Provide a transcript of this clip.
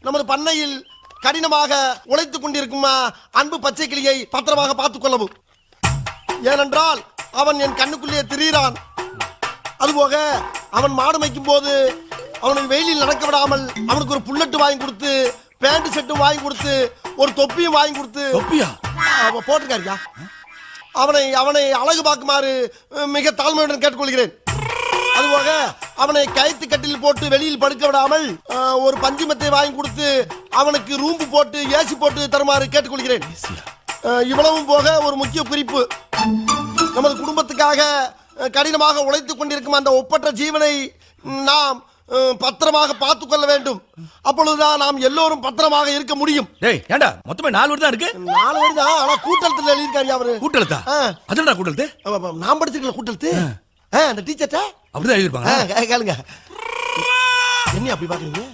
நமது பண்ணையில் கடினமாக உழைத்துக் கொண்டிருக்கும் அன்பு பச்சை கிளியை பத்திரமாக பார்த்துக் கொள்ளவும். ஏனென்றால் அவன் என் கண்ணுக்குள்ளே திரிகிறான். அதுபோக அவன் மாடு மேய்க்கும் போது அவனுக்கு வெயிலில் நடக்க விடாமல் அவனுக்கு ஒரு புல்லட்டு வாங்கி கொடுத்து, பேண்ட் செட்டும் வாங்கி கொடுத்து, ஒரு தொப்பியும் வாங்கி கொடுத்து போட்டிருக்காருயா. அவனை அவனை அழகு பார்க்குமாறு மிக தாழ்மையுடன் கேட்டுக்கொள்கிறேன். அதுபோக அவனை கயிற்று கட்டில் போட்டு வெளியில் படுக்க விடாமல் ஒரு பஞ்சுமத்தை வாங்கி கொடுத்து அவனுக்கு ரூம்பு போட்டு ஏசி போட்டு தருமாறு கேட்டுக்கொள்கிறேன். இவ்வளவும் போக ஒரு முக்கிய குறிப்பு, நமது குடும்பத்துக்காக கடினமாக உழைத்துக் கொண்டிருக்கும் அந்த ஒப்பற்ற ஜீவனை நாம் பத்திரமாக பார்த்துக் கொள்ள வேண்டும். அப்பொழுதுதான் நாம் எல்லோரும் பத்திரமாக இருக்க முடியும். ஏண்டா மொத்தமே 4 வரி தான் இருக்கு. 4 வரி தான், ஆனா கூட்டெழுத்துல எழுதியிருக்காரு அவரு. கூட்டெழுத்தா? அதுடா கூட்டெழுத்து. நான் படிச்சிருக்கல கூட்டெழுத்து. அந்த டீச்சர்ட்ட அப்படிதான் எழுதிருப்பாங்க. கேளுங்க. என்ன அப்படி பாக்குறீங்க?